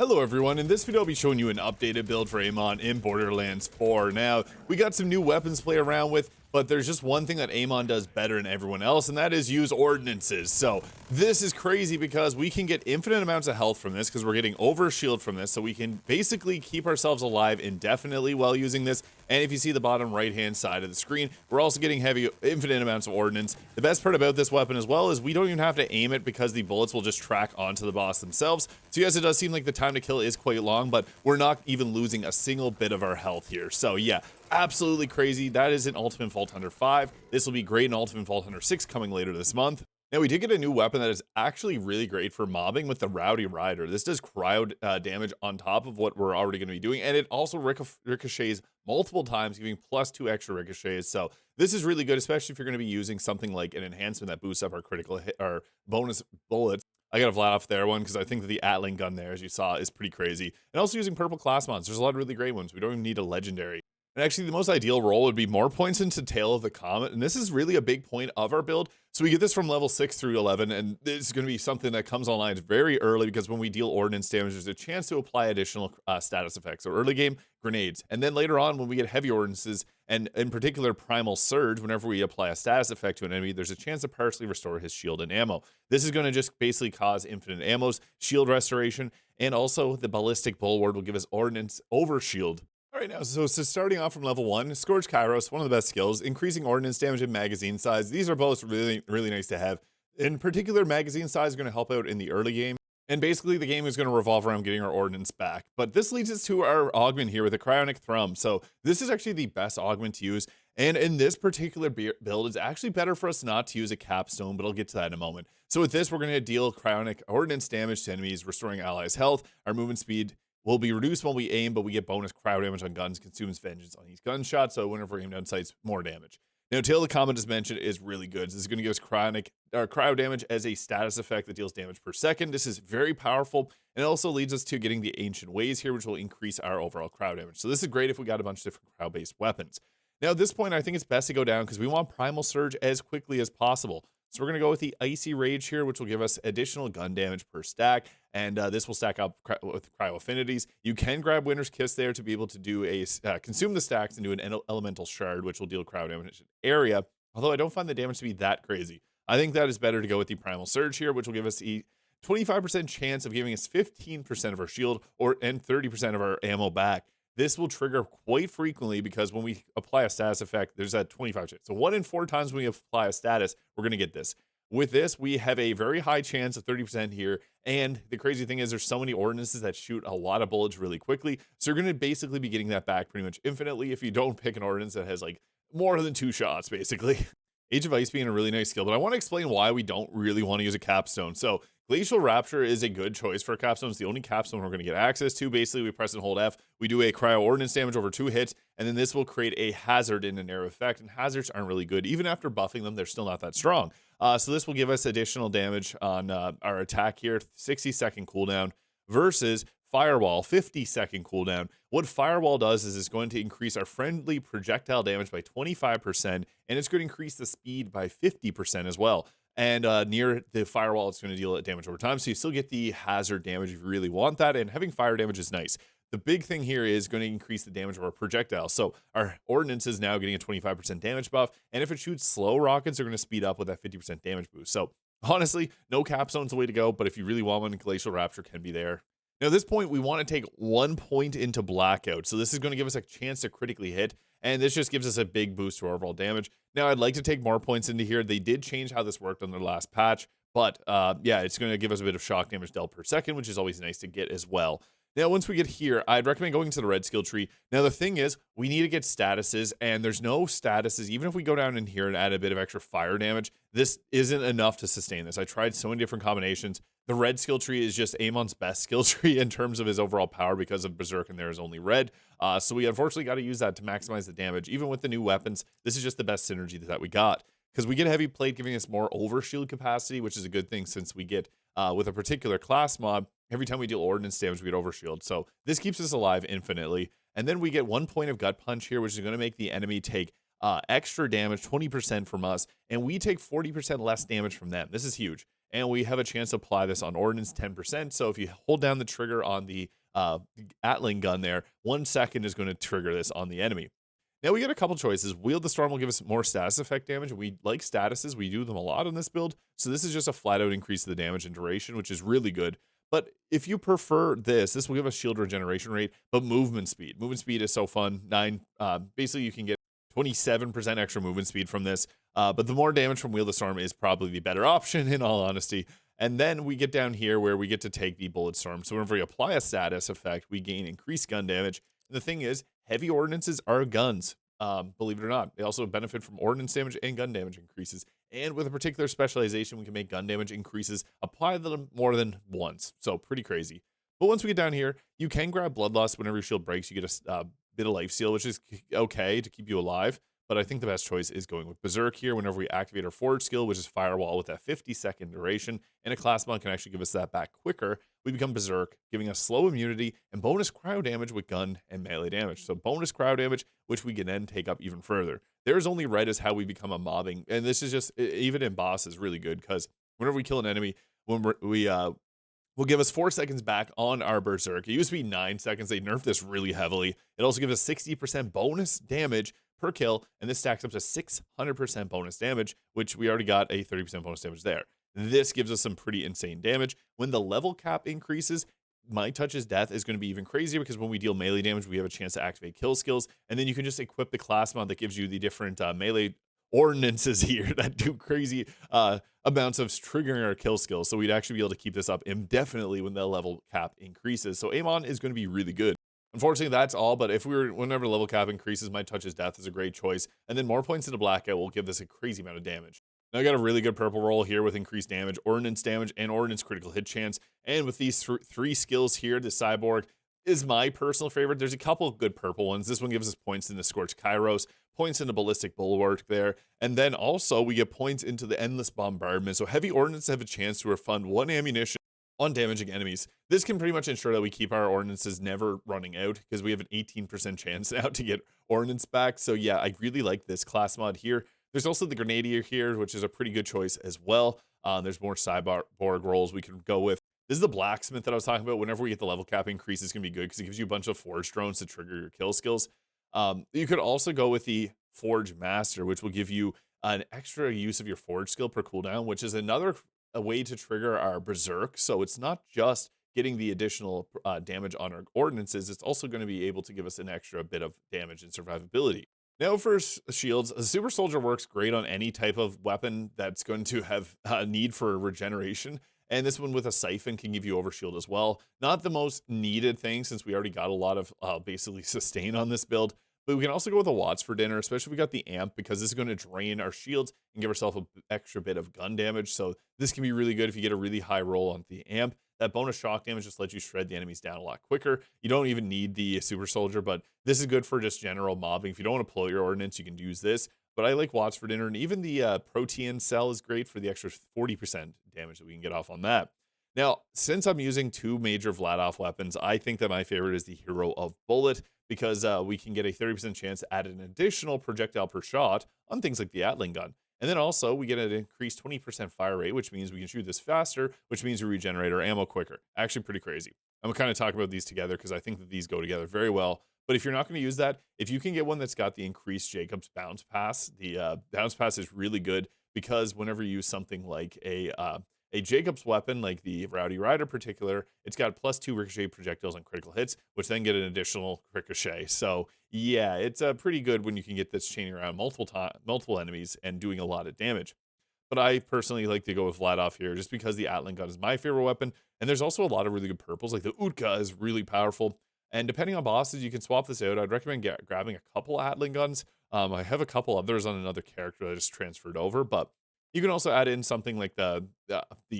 Hello everyone, in this video I'll be showing you an updated build for Amon in Borderlands 4. Now, we got some new weapons to play around with, but there's just one thing that Amon does better than everyone else, and that is use ordnances. So, this is crazy because we can get infinite amounts of health from this because we're getting overshield from this, so we can basically keep ourselves alive indefinitely while using this. And if you see the bottom right hand side of the screen, we're also getting infinite amounts of ordnance. The best part about this weapon as well is we don't even have to aim it because the bullets will just track onto the boss themselves. So yes, it does seem like the time to kill is quite long, but we're not even losing a single bit of our health here. So yeah, absolutely crazy. That is in Ultimate Vault Hunter 5. This will be great in Ultimate Vault Hunter 6 coming later this month. Now, we did get a new weapon that is actually really great for mobbing with the Rowdy Rider. This does cryo damage on top of what we're already going to be doing, and it also ricochets multiple times, giving +2 extra ricochets. So this is really good, especially if you're going to be using something like an enhancement that boosts up our critical hit, our bonus bullets. I got a flat off there one because I think that the Atling gun there, as you saw, is pretty crazy. And also using purple class mods. There's a lot of really great ones. We don't even need a legendary. And actually, the most ideal roll would be more points into Tail of the Comet, and this is really a big point of our build. So we get this from level 6 through 11, and this is going to be something that comes online very early because when we deal ordnance damage, there's a chance to apply additional status effects. So early game, grenades. And then later on, when we get heavy ordnances, and in particular Primal Surge, whenever we apply a status effect to an enemy, there's a chance to partially restore his shield and ammo. This is going to just basically cause infinite ammos, shield restoration, and also the Ballistic Bulwark will give us ordnance overshield. Alright now, so starting off from level 1, Scourge Kairos, one of the best skills, increasing ordnance damage and magazine size. These are both really nice to have. In particular, magazine size is going to help out in the early game, and basically the game is going to revolve around getting our ordnance back. But this leads us to our augment here with a Cryonic Thrum. So this is actually the best augment to use, and in this particular build, it's actually better for us not to use a Capstone, but I'll get to that in a moment. So with this, we're going to deal Cryonic ordnance damage to enemies, restoring allies' health, our movement speed will be reduced when we aim, but we get bonus cryo damage on guns, consumes vengeance on each gunshot, so whenever we aim down sights, more damage. Now, Tail of the Comet, as mentioned, is really good. This is going to give us cryo damage as a status effect that deals damage per second. This is very powerful, and it also leads us to getting the Ancient Ways here, which will increase our overall cryo damage. So this is great if we got a bunch of different cryo-based weapons. Now, at this point, I think it's best to go down because we want Primal Surge as quickly as possible. So we're going to go with the Icy Rage here, which will give us additional gun damage per stack, and this will stack up with cryo affinities. You can grab Winter's Kiss there to be able to do a consume the stacks and do an elemental shard, which will deal cryo damage area. Although I don't find the damage to be that crazy. I think that is better to go with the Primal Surge here, which will give us a 25% chance of giving us 15% of our shield and 30% of our ammo back. This will trigger quite frequently because when we apply a status effect, there's that 25 chance. So 1 in 4 times when we apply a status, we're going to get this. With this, we have a very high chance of 30% here. And the crazy thing is there's so many ordinances that shoot a lot of bullets really quickly. So you're going to basically be getting that back pretty much infinitely if you don't pick an ordinance that has like more than 2 shots, basically. Age of Ice being a really nice skill, but I want to explain why we don't really want to use a Capstone. So Glacial Rapture is a good choice for a Capstone. It's the only Capstone we're going to get access to. Basically, we press and hold F. We do a cryo ordnance damage over 2 hits, and then this will create a hazard in an arrow effect. And hazards aren't really good. Even after buffing them, they're still not that strong. So this will give us additional damage on our attack here, 60-second cooldown versus Firewall, 50-second cooldown. What Firewall does is it's going to increase our friendly projectile damage by 25%, and it's going to increase the speed by 50% as well. And near the Firewall, it's going to deal damage over time, so you still get the hazard damage if you really want that, and having fire damage is nice. The big thing here is going to increase the damage of our projectiles. So our Ordnance is now getting a 25% damage buff, and if it shoots slow rockets, they're going to speed up with that 50% damage boost. So honestly, no Capstone's the way to go, but if you really want one, Glacial Rapture can be there. Now, at this point, we want to take 1 point into Blackout. So this is going to give us a chance to critically hit, and this just gives us a big boost to our overall damage. Now, I'd like to take more points into here. They did change how this worked on their last patch, but yeah, it's going to give us a bit of shock damage dealt per second, which is always nice to get as well. Now, once we get here, I'd recommend going to the red skill tree. Now, the thing is, we need to get statuses, and there's no statuses. Even if we go down in here and add a bit of extra fire damage, this isn't enough to sustain this. I tried so many different combinations. The red skill tree is just Amon's best skill tree in terms of his overall power because of Berserk, and there is only red. So we unfortunately got to use that to maximize the damage. Even with the new weapons, this is just the best synergy that we got. Because we get Heavy Plate giving us more overshield capacity, which is a good thing since we get, with a particular class mod, every time we deal ordnance damage, we get overshield. So this keeps us alive infinitely. And then we get 1 point of Gut Punch here, which is going to make the enemy take extra damage, 20% from us. And we take 40% less damage from them. This is huge. and we have a chance to apply this on Ordnance 10%. So if you hold down the trigger on the Atling gun there, 1 second is going to trigger this on the enemy. Now we get a couple choices. Wield the Storm will give us more status effect damage. We like statuses. We do them a lot on this build. So this is just a flat out increase of the damage and duration, which is really good. But if you prefer this will give us shield regeneration rate, but movement speed. Movement speed is so fun. Basically you can get 27% extra movement speed from this. But the more damage from Wield the Storm is probably the better option in all honesty. And then we get down here where we get to take the Bullet Storm. So whenever we apply a status effect, we gain increased gun damage. And the thing is, heavy ordnances are guns. Believe it or not, they also benefit from ordnance damage and gun damage increases. And with a particular specialization, we can make gun damage increases apply them more than once. So pretty crazy. But once we get down here, you can grab Bloodlust whenever your shield breaks. You get a bit of life steal, which is okay to keep you alive. But I think the best choice is going with Berserk here whenever we activate our Forge skill, which is Firewall with that 50-second duration. And a class mod can actually give us that back quicker. We become Berserk, giving us slow immunity and bonus cryo damage with gun and melee damage. So bonus cryo damage, which we can then take up even further. There's only red is how we become a mobbing. And this is just, even in boss, is really good because whenever we kill an enemy, will give us 4 seconds back on our Berserk. It used to be 9 seconds. They nerfed this really heavily. It also gives us 60% bonus damage per kill, and this stacks up to 600% bonus damage, which we already got a 30% bonus damage there. This gives us some pretty insane damage. When the level cap increases, My Touch's death is going to be even crazier because when we deal melee damage, we have a chance to activate kill skills, and then you can just equip the class mod that gives you the different melee ordnances here that do crazy amounts of triggering our kill skills. So we'd actually be able to keep this up indefinitely when the level cap increases. So Amon is going to be really good. Unfortunately, that's all, but whenever level cap increases, My Touch's death is a great choice. And then more points into blackout will give this a crazy amount of damage. Now I got a really good purple roll here with increased damage, ordnance damage, and ordnance critical hit chance. And with these three skills here, the Cyborg is my personal favorite. There's a couple of good purple ones. This one gives us points in the Scorched Kairos, points into Ballistic Bulwark there, and then also we get points into the Endless Bombardment. So heavy ordnance have a chance to refund 1 ammunition on damaging enemies. This can pretty much ensure that we keep our ordnances never running out because we have an 18% chance now to get ordnance back. So yeah, I really like this class mod here. There's also the Grenadier here, which is a pretty good choice as well. There's more Cyborg rolls we can go with. This is the Blacksmith that I was talking about. Whenever we get the level cap increase, it's going to be good because it gives you a bunch of Forge drones to trigger your kill skills. You could also go with the Forge Master, which will give you an extra use of your Forge skill per cooldown, which is another way to trigger our Berserk. So it's not just getting the additional damage on our ordnances, it's also going to be able to give us an extra bit of damage and survivability. Now for shields, a Super Soldier works great on any type of weapon that's going to have a need for regeneration. And this one with a Siphon can give you overshield as well. Not the most needed thing since we already got a lot of basically sustain on this build. But we can also go with a Watts for dinner, especially if we got the Amp, because this is going to drain our shields and give ourselves an extra bit of gun damage. So this can be really good if you get a really high roll on the Amp. That bonus shock damage just lets you shred the enemies down a lot quicker. You don't even need the Super Soldier, but this is good for just general mobbing. If you don't want to pull your ordnance, you can use this. But I like Watts for dinner, and even the Protean Cell is great for the extra 40% damage that we can get off on that. Now, since I'm using 2 major Vladof weapons, I think that my favorite is the Hero of Bullet, because we can get a 30% chance to add an additional projectile per shot on things like the Atling gun. And then also we get an increased 20% fire rate, which means we can shoot this faster, which means we regenerate our ammo quicker. Actually pretty crazy. I'm kind of talking about these together because I think that these go together very well. But if you're not going to use that, if you can get one that's got the increased Jacob's bounce pass, the bounce pass is really good because whenever you use something like a Jacob's weapon, like the Rowdy Rider particular, it's got +2 ricochet projectiles on critical hits, which then get an additional ricochet. So yeah, it's pretty good when you can get this chaining around multiple enemies and doing a lot of damage. But I personally like to go with Vladof here just because the Atling gun is my favorite weapon. And there's also a lot of really good purples, like the Utka is really powerful. And depending on bosses, you can swap this out. I'd recommend grabbing a couple Atling guns. I have a couple others on another character that I just transferred over, but you can also add in something like the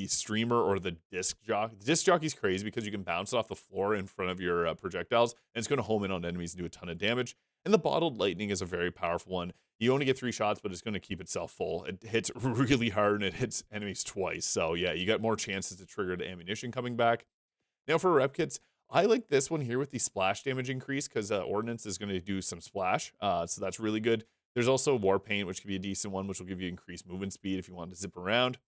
streamer or the disc jockey. The disc jockey's crazy because you can bounce it off the floor in front of your projectiles, and it's going to home in on enemies and do a ton of damage. And the bottled lightning is a very powerful one. You only get 3 shots, but it's going to keep itself full. It hits really hard, and it hits enemies twice. So yeah, you got more chances to trigger the ammunition coming back. Now for Repkits, I like this one here with the splash damage increase because Ordnance is going to do some splash. So that's really good. There's also War Paint, which could be a decent one, which will give you increased movement speed if you want to zip around.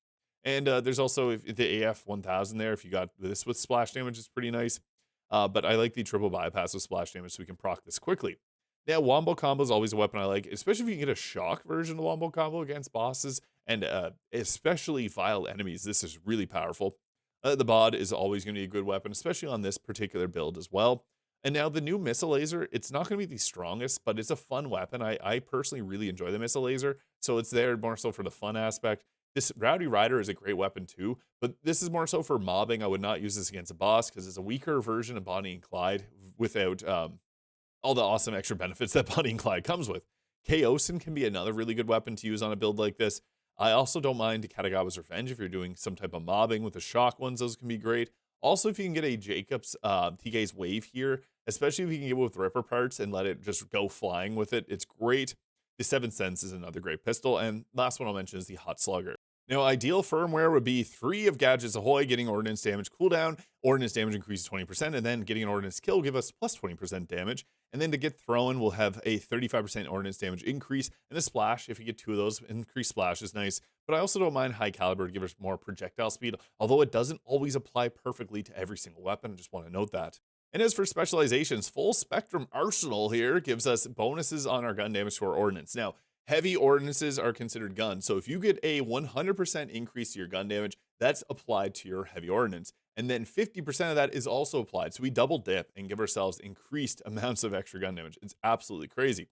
And there's also the AF 1000 there. If you got this with splash damage, it's pretty nice. But I like the triple bypass with splash damage so we can proc this quickly. Now, Wombo Combo is always a weapon I like, especially if you can get a shock version of Wombo Combo against bosses and especially vile enemies. This is really powerful. The bod is always going to be a good weapon, especially on this particular build as well. And now the new missile laser, it's not going to be the strongest, but it's a fun weapon. I personally really enjoy the missile laser, so it's there more so for the fun aspect. This Rowdy Rider is a great weapon too, but this is more so for mobbing. I would not use this against a boss because it's a weaker version of Bonnie and Clyde without all the awesome extra benefits that Bonnie and Clyde comes with. Chaosin can be another really good weapon to use on a build like this. I also don't mind Katagawa's Revenge if you're doing some type of mobbing with the shock ones. Those can be great. Also, if you can get a Jacob's TK's Wave here, especially if you can get it with Ripper parts and let it just go flying with it, it's great. The 7 Cents is another great pistol. And last one I'll mention is the Hot Slugger. Now, ideal firmware would be 3 of Gadgets Ahoy, getting Ordnance damage cooldown, Ordnance damage increases 20%, and then getting an Ordnance kill give us plus 20% damage. And then to get thrown, we'll have a 35% Ordnance damage increase, and a splash. If you get 2 of those, increased splash is nice. But I also don't mind high caliber to give us more projectile speed, although it doesn't always apply perfectly to every single weapon. I just want to note that. And as for specializations, full spectrum arsenal here gives us bonuses on our gun damage to our ordnance. Now, heavy ordnances are considered guns, so if you get a 100% increase to your gun damage, that's applied to your heavy ordnance. And then 50% of that is also applied. So we double dip and give ourselves increased amounts of extra gun damage. It's absolutely crazy.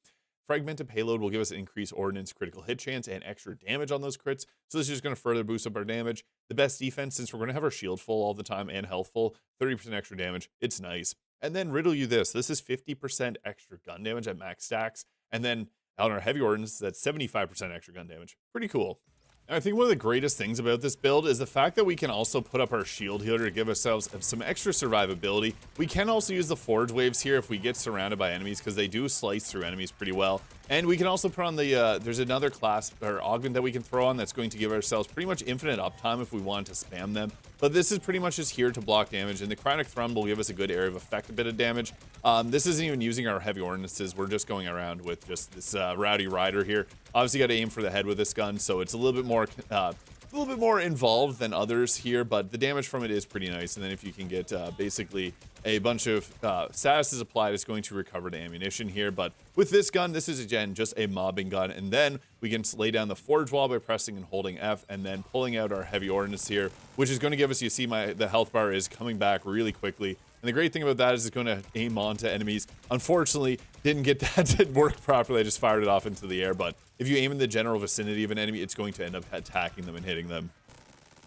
Fragmented Payload will give us increased ordnance critical hit chance and extra damage on those crits. So this is just going to further boost up our damage. The best defense, since we're going to have our shield full all the time and health full, 30% extra damage. It's nice. And then riddle you this. This is 50% extra gun damage at max stacks. And then on our heavy ordnance, that's 75% extra gun damage. Pretty cool. I think one of the greatest things about this build is the fact that we can also put up our shield healer to give ourselves some extra survivability. We can also use the forge waves here if we get surrounded by enemies, because they do slice through enemies pretty well. And we can also put on the, there's another class or augment that we can throw on that's going to give ourselves pretty much infinite uptime if we want to spam them. But this is pretty much just here to block damage, and the Chronic Thrum will give us a good area of effect, a bit of damage. This isn't even using our heavy ordnances. We're just going around with just this Rowdy Rider here. Obviously, got to aim for the head with this gun, so it's a little bit more involved than others here, but the damage from it is pretty nice. And then if you can get basically a bunch of statuses applied, it's going to recover the ammunition here. But with this gun, this is again just a mobbing gun, and then we can lay down the forge wall by pressing and holding F, and then pulling out our heavy ordnance here, which is going to give us, you see the health bar is coming back really quickly. And the great thing about that is it's going to aim onto enemies. Unfortunately, didn't get that to work properly. I just fired it off into the air. But if you aim in the general vicinity of an enemy, it's going to end up attacking them and hitting them.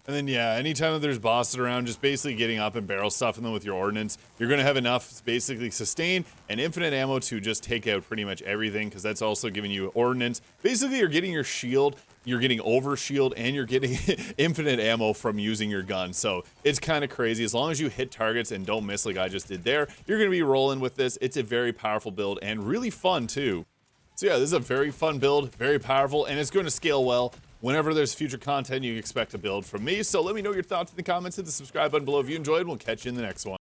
And then, yeah, anytime that there's bosses around, just basically getting up and barrel stuffing them with your ordnance, you're going to have enough basically sustain and infinite ammo to just take out pretty much everything, because that's also giving you ordnance. Basically, you're getting your shield, you're getting over shield, and you're getting infinite ammo from using your gun. So it's kind of crazy. As long as you hit targets and don't miss like I just did there, you're going to be rolling with this. It's a very powerful build and really fun too. So yeah, this is a very fun build, very powerful, and it's going to scale well. Whenever there's future content, you can expect a build from me. So let me know your thoughts in the comments. Hit the subscribe button below if you enjoyed. We'll catch you in the next one.